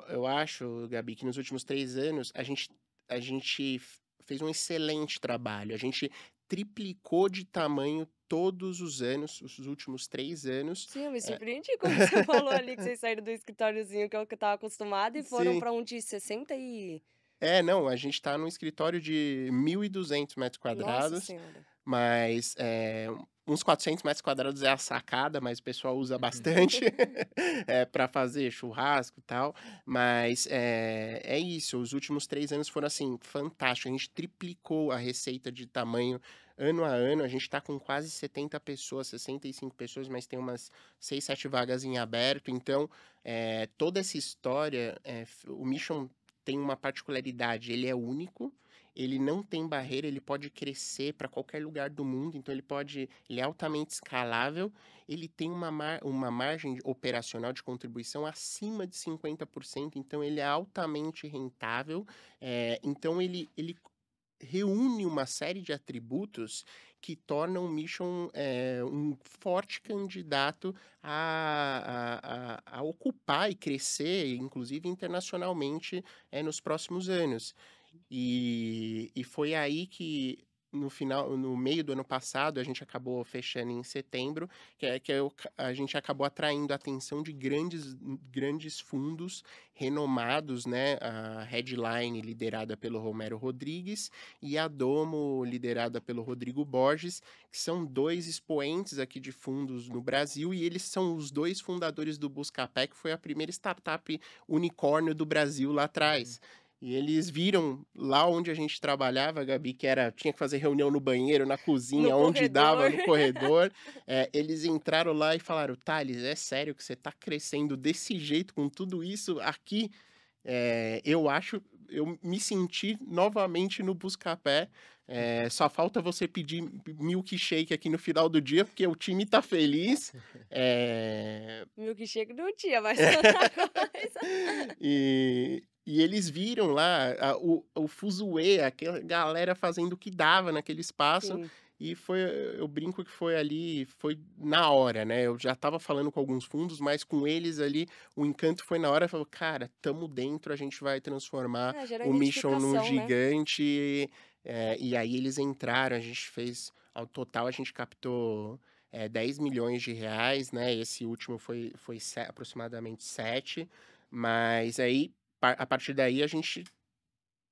eu acho, Gabi, que nos últimos 3 anos a gente fez um excelente trabalho. A gente triplicou de tamanho todos os anos, os últimos 3 anos. Sim, eu me Eh surpreendi quando você falou ali que vocês saíram do escritóriozinho que é o que eu estava acostumada e foram Sim. para um de 60 e Não, a gente está num escritório de 1.200 metros nossa quadrados, senhora. mas, uns 400 metros quadrados é a sacada, mas o pessoal usa Uhum. bastante, pra fazer churrasco e tal. Mas, é isso, os últimos 3 anos foram, assim, fantásticos. A gente triplicou a receita de tamanho ano a ano. A gente está com quase 70 pessoas, 65 pessoas, mas tem umas 6, 7 vagas em aberto. Então, toda essa história, o Mission tem uma particularidade, ele é único, ele não tem barreira, ele pode crescer para qualquer lugar do mundo, então ele é altamente escalável, ele tem uma margem operacional de contribuição acima de 50%, então ele é altamente rentável, então ele reúne uma série de atributos que tornam o Mission um forte candidato a ocupar e crescer, inclusive internacionalmente, nos próximos anos. E foi aí que no meio do ano passado, a gente acabou fechando em setembro, a gente acabou atraindo a atenção de grandes fundos renomados, né? A Headline, liderada pelo Romero Rodrigues, e a Domo, liderada pelo Rodrigo Borges, que são dois expoentes aqui de fundos no Brasil, e eles são os dois fundadores do Buscapé, que foi a primeira startup unicórnio do Brasil lá atrás. E eles viram lá onde a gente trabalhava, Gabi, tinha que fazer reunião no banheiro, na cozinha, No onde dava, corredor. no corredor. Eles entraram lá e falaram: Thales, é sério que você está crescendo desse jeito, com tudo isso aqui? Eu me senti novamente no Buscapé. Só falta você pedir milkshake aqui no final do dia, porque o time tá feliz. Milkshake não tinha, mas outra coisa. E eles viram lá o fuzuê, aquela galera fazendo o que dava naquele espaço. Sim. E eu brinco que foi na hora, né? Eu já estava falando com alguns fundos, mas com eles ali, o encanto foi na hora. Falou, cara, tamo dentro, a gente vai transformar Gera o Mission num identificação, né? gigante. E aí eles entraram, a gente fez, ao total a gente captou 10 milhões de reais, né? Esse último foi aproximadamente 7, mas aí, a partir daí, a gente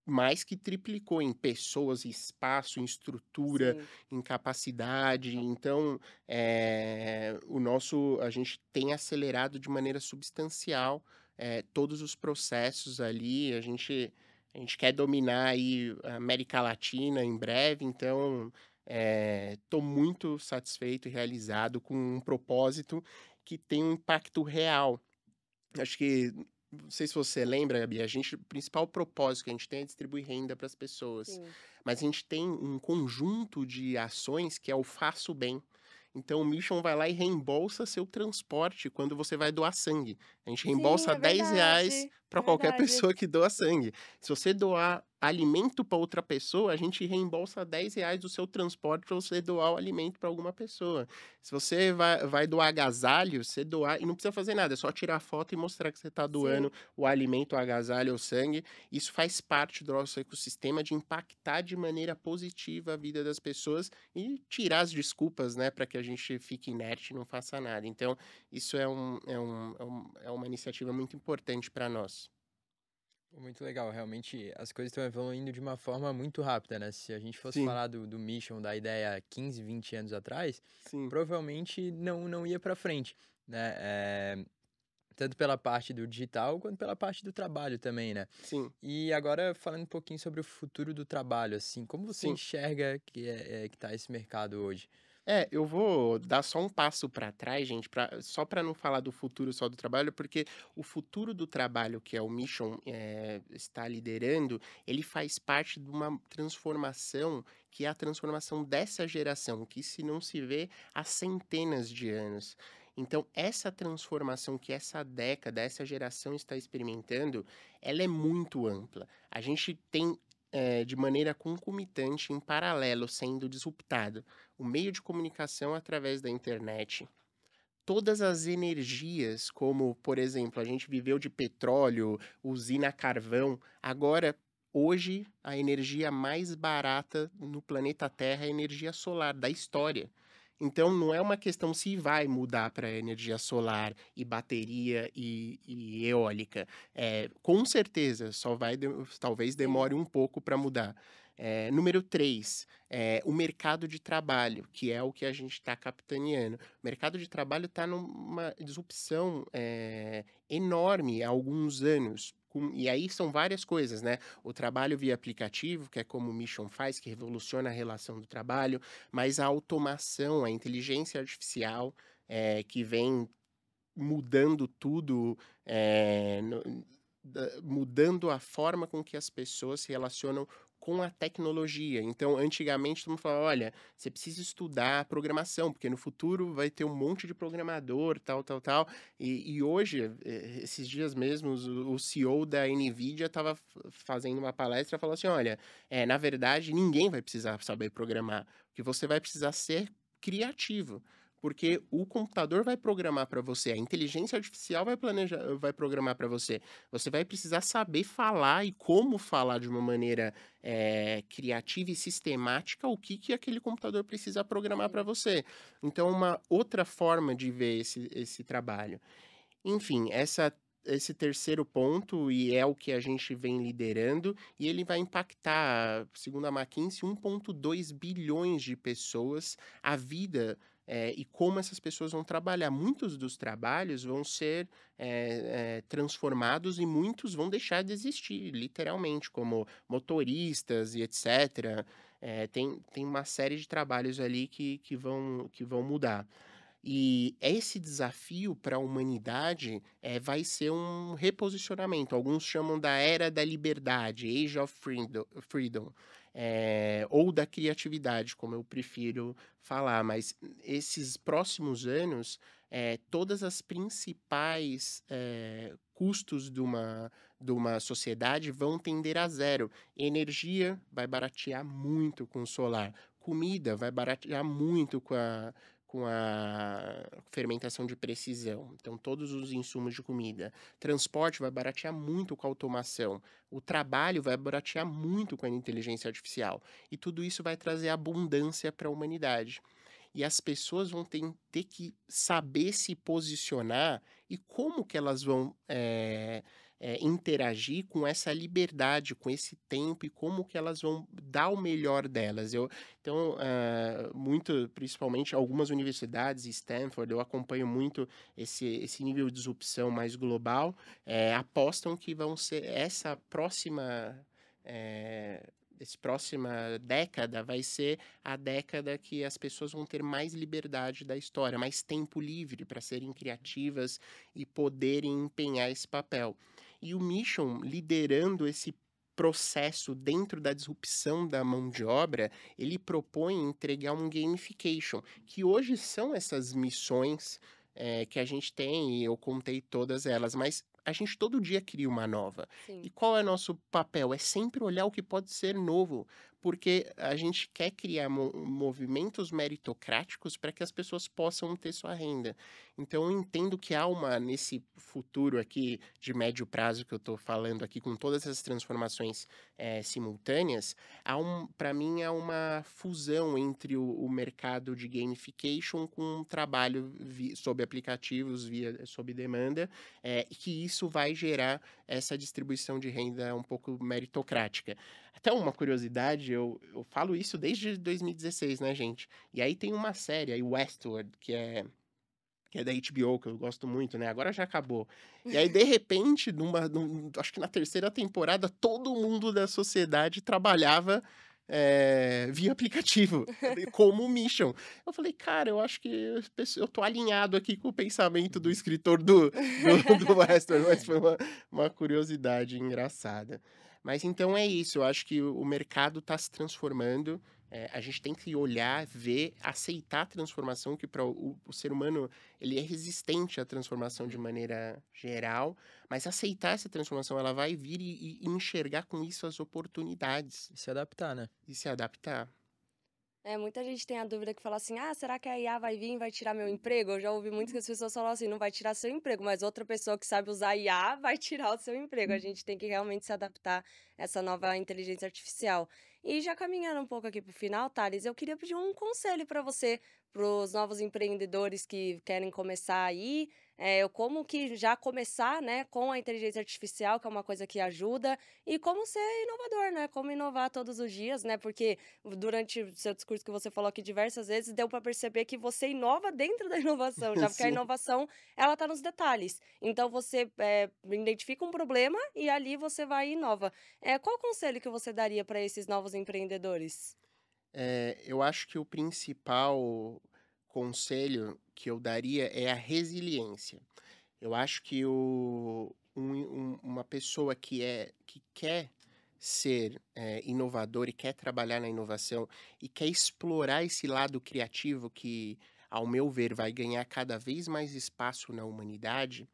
mais que triplicou em pessoas, em espaço, em estrutura, Sim. em capacidade. Então, a gente tem acelerado de maneira substancial todos os processos ali. A gente quer dominar aí a América Latina em breve, então estou muito satisfeito e realizado com um propósito que tem um impacto real. Acho que, não sei se você lembra, Gabi, o principal propósito que a gente tem é distribuir renda para as pessoas. Sim. Mas a gente tem um conjunto de ações que é o Faço Bem. Então o Mission vai lá e reembolsa seu transporte quando você vai doar sangue. A gente Sim, reembolsa é R$ 10 verdade. para É qualquer verdade. pessoa que doa sangue. Se você doar alimento para outra pessoa, a gente reembolsa R$ 10 do seu transporte para você doar o alimento para alguma pessoa. Se você vai doar agasalho, você doar, e não precisa fazer nada, é só tirar foto e mostrar que você está doando Sim. o alimento, o agasalho ou sangue. Isso faz parte do nosso ecossistema de impactar de maneira positiva a vida das pessoas e tirar as desculpas, né, para que a gente fique inerte e não faça nada. Então, isso é uma iniciativa muito importante para nós. Muito legal, realmente as coisas estão evoluindo de uma forma muito rápida, né? Se a gente fosse Sim, falar do Mission, da ideia 15, 20 anos atrás, sim, provavelmente não ia para frente, né? Tanto pela parte do digital quanto pela parte do trabalho também, né? sim, E agora falando um pouquinho sobre o futuro do trabalho, assim, como você sim. enxerga que tá esse mercado hoje? Eu vou dar só um passo para trás, gente, só para não falar do futuro só do trabalho, porque o futuro do trabalho que é o Mission está liderando, ele faz parte de uma transformação que é a transformação dessa geração, que se não se vê há centenas de anos. Então, essa transformação que essa década, essa geração está experimentando, ela é muito ampla. A gente tem, de maneira concomitante, em paralelo, sendo disruptado o meio de comunicação através da internet, todas as energias, como, por exemplo, a gente viveu de petróleo, usina a carvão, agora, hoje, a energia mais barata no planeta Terra é a energia solar da história. Então, não é uma questão se vai mudar para energia solar e bateria e eólica. Com certeza, talvez Sim. demore um pouco para mudar. Número 3, o mercado de trabalho, que é o que a gente está capitaneando. O mercado de trabalho está numa disrupção enorme há alguns anos. E aí são várias coisas, né? O trabalho via aplicativo, que é como o Mission faz, que revoluciona a relação do trabalho, mas a automação, a inteligência artificial, que vem mudando tudo mudando a forma com que as pessoas se relacionam com a tecnologia. Então, antigamente, todo mundo falava, olha, você precisa estudar programação, porque no futuro vai ter um monte de programador, tal, tal, tal. E hoje, esses dias mesmos, o CEO da NVIDIA estava fazendo uma palestra e falou assim, olha, na verdade, ninguém vai precisar saber programar. O que você vai precisar ser criativo. Porque o computador vai programar para você, a inteligência artificial vai programar para você. Você vai precisar saber falar e como falar de uma maneira criativa e sistemática o que aquele computador precisa programar para você. Então, uma outra forma de ver esse trabalho. Enfim, esse terceiro ponto, e é o que a gente vem liderando, e ele vai impactar, segundo a McKinsey, 1,2 bilhões de pessoas, a vida e como essas pessoas vão trabalhar. Muitos dos trabalhos vão ser transformados e muitos vão deixar de existir, literalmente, como motoristas e etc. Tem uma série de trabalhos ali que vão mudar. E esse desafio para a humanidade vai ser um reposicionamento. Alguns chamam da Era da Liberdade, Age of Freedom, ou da criatividade, como eu prefiro falar. Mas esses próximos anos, todas as principais custos de uma sociedade vão tender a zero. Energia vai baratear muito com o solar. Comida vai baratear muito com a fermentação de precisão. Então, todos os insumos de comida. Transporte vai baratear muito com a automação. O trabalho vai baratear muito com a inteligência artificial. E tudo isso vai trazer abundância para a humanidade. E as pessoas vão ter que saber se posicionar e como que elas vão interagir com essa liberdade, com esse tempo e como que elas vão dar o melhor delas. Então, muito, principalmente algumas universidades, Stanford, eu acompanho muito esse nível de disrupção mais global, apostam que vão ser essa próxima década vai ser a década que as pessoas vão ter mais liberdade da história, mais tempo livre para serem criativas e poderem empenhar esse papel. E o Mission, liderando esse processo dentro da disrupção da mão de obra, ele propõe entregar um gamification, que hoje são essas missões que a gente tem, e eu contei todas elas, mas a gente todo dia cria uma nova. Sim. E qual é nosso papel? É sempre olhar o que pode ser novo, porque a gente quer criar movimentos meritocráticos para que as pessoas possam ter sua renda. Então, eu entendo que nesse futuro aqui de médio prazo que eu estou falando aqui, com todas essas transformações simultâneas, para mim, há uma fusão entre o mercado de gamification com o trabalho sob aplicativos, sob demanda, que isso vai gerar essa distribuição de renda um pouco meritocrática. Até uma curiosidade, eu falo isso desde 2016, né, gente? E aí tem uma série, aí Westworld, que é da HBO, que eu gosto muito, né? Agora já acabou. E aí, de repente, acho que na terceira temporada, todo mundo da sociedade trabalhava via aplicativo, como Mission. Eu falei, cara, eu acho que eu tô alinhado aqui com o pensamento do escritor do Westworld, mas foi uma curiosidade engraçada. Mas então é isso, eu acho que o mercado está se transformando, a gente tem que olhar, ver, aceitar a transformação, que para o ser humano ele é resistente à transformação de maneira geral, mas aceitar essa transformação, ela vai vir e enxergar com isso as oportunidades. E se adaptar, né? E se adaptar. Muita gente tem a dúvida que fala assim, será que a IA vai vir e vai tirar meu emprego? Eu já ouvi muitas pessoas falar assim, não vai tirar seu emprego, mas outra pessoa que sabe usar IA vai tirar o seu emprego. A gente tem que realmente se adaptar a essa nova inteligência artificial. E já caminhando um pouco aqui para o final, Thales, eu queria pedir um conselho para você, para os novos empreendedores que querem começar aí, como que já começar, né, com a inteligência artificial, que é uma coisa que ajuda, e como ser inovador, né, como inovar todos os dias, né, porque durante o seu discurso que você falou aqui diversas vezes, deu para perceber que você inova dentro da inovação, já porque a Sim. inovação, ela tá nos detalhes. Então, você identifica um problema e ali você vai e inova. Qual conselho que você daria para esses novos empreendedores? Eu acho que o principal conselho que eu daria é a resiliência. Eu acho que uma pessoa que quer ser inovador e quer trabalhar na inovação e quer explorar esse lado criativo que, ao meu ver, vai ganhar cada vez mais espaço na humanidade,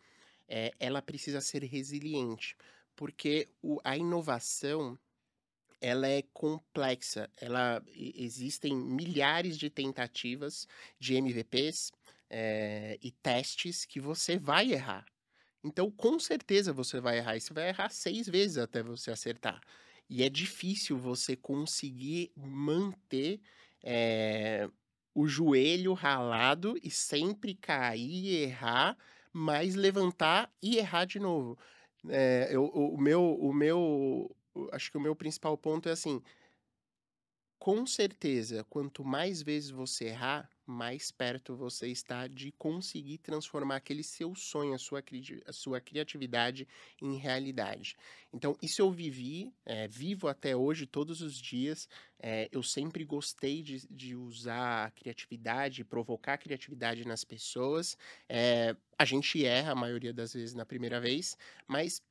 ela precisa ser resiliente, porque a inovação ela é complexa. Existem milhares de tentativas de MVPs e testes que você vai errar. Então, com certeza você vai errar. E você vai errar 6 vezes até você acertar. E é difícil você conseguir manter o joelho ralado e sempre cair e errar, mas levantar e errar de novo. Acho que o meu principal ponto é assim, com certeza, quanto mais vezes você errar, mais perto você está de conseguir transformar aquele seu sonho, a sua criatividade em realidade. Então, isso eu vivo até hoje, todos os dias. Eu sempre gostei de usar a criatividade, provocar a criatividade nas pessoas. A gente erra a maioria das vezes na primeira vez, mas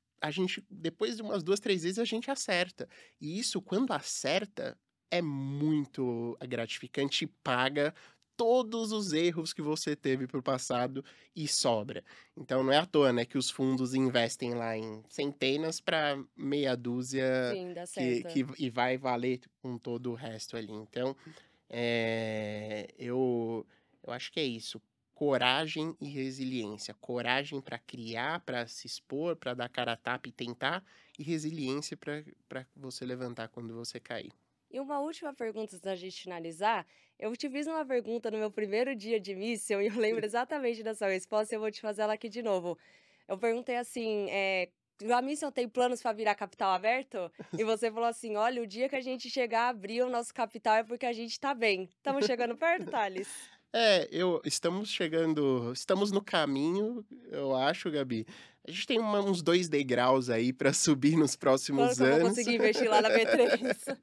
depois de umas 2, 3 vezes, a gente acerta. E isso, quando acerta, é muito gratificante e paga todos os erros que você teve pro passado e sobra. Então não é à toa, né, que os fundos investem lá em centenas para meia dúzia Sim, dá certo. e vai valer com todo o resto ali. Então, eu acho que é isso. Coragem e resiliência. Coragem para criar, para se expor, para dar cara a tapa e tentar, e resiliência para você levantar quando você cair. E uma última pergunta antes da gente finalizar. Eu te fiz uma pergunta no meu primeiro dia de Mission e eu lembro exatamente da sua resposta e eu vou te fazer ela aqui de novo. Eu perguntei assim, a Mission tem planos para virar capital aberto? E você falou assim, olha, o dia que a gente chegar a abrir o nosso capital é porque a gente tá bem. Estamos chegando perto, Thales? Estamos no caminho, eu acho, Gabi. A gente tem uns 2 degraus aí para subir nos Quando próximos que eu vou anos. conseguir investir lá na B3?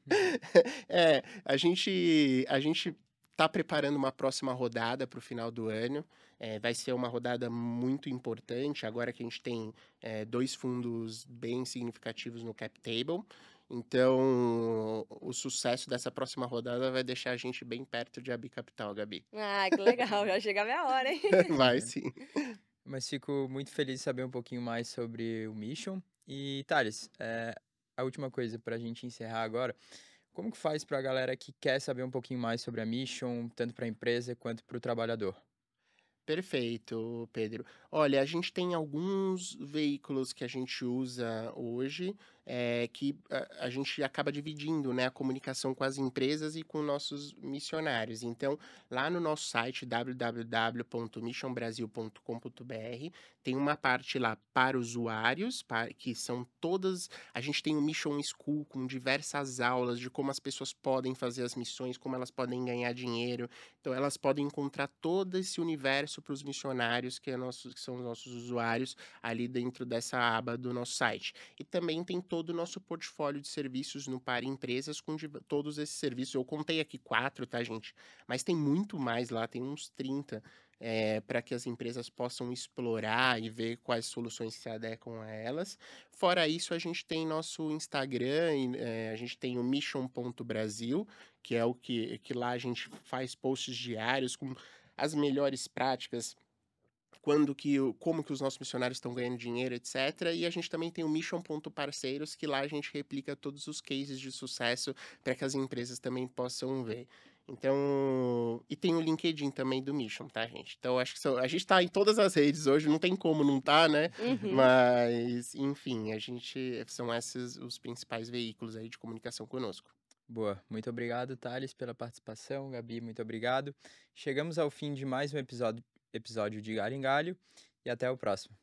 A gente tá preparando uma próxima rodada para o final do ano. Vai ser uma rodada muito importante, agora que a gente tem 2 fundos bem significativos no cap table. Então, o sucesso dessa próxima rodada vai deixar a gente bem perto de abrir capital, Gabi. Ah, que legal, já chega a minha hora, hein? Vai É, sim. mas fico muito feliz de saber um pouquinho mais sobre o Mission. E, Thales, a última coisa para a gente encerrar agora, como que faz para a galera que quer saber um pouquinho mais sobre a Mission, tanto para a empresa quanto para o trabalhador? Perfeito, Pedro. Olha, a gente tem alguns veículos que a gente usa hoje, que a gente acaba dividindo, né, a comunicação com as empresas e com nossos missionários. Então, lá no nosso site www.missionbrasil.com.br tem uma parte lá para usuários, que são todas. A gente tem o Mission School com diversas aulas de como as pessoas podem fazer as missões, como elas podem ganhar dinheiro. Então, elas podem encontrar todo esse universo para os missionários, que são os nossos usuários, ali dentro dessa aba do nosso site. E também tem todo o nosso portfólio de serviços no Para Empresas, com todos esses serviços. Eu contei aqui 4, tá, gente? Mas tem muito mais lá, tem uns 30, para que as empresas possam explorar e ver quais soluções se adequam a elas. Fora isso, a gente tem nosso Instagram, a gente tem o mission.brasil, que é o que lá a gente faz posts diários com as melhores práticas, como que os nossos missionários estão ganhando dinheiro, etc. E a gente também tem o Mission.parceiros, que lá a gente replica todos os cases de sucesso para que as empresas também possam ver. Então, e tem o LinkedIn também do Mission, tá, gente? Então, acho que a gente tá em todas as redes hoje, não tem como não tá, né? Uhum. Mas, enfim, são esses os principais veículos aí de comunicação conosco. Boa, muito obrigado, Thales, pela participação. Gabi, muito obrigado. Chegamos ao fim de mais um episódio de Galho em Galho e até o próximo.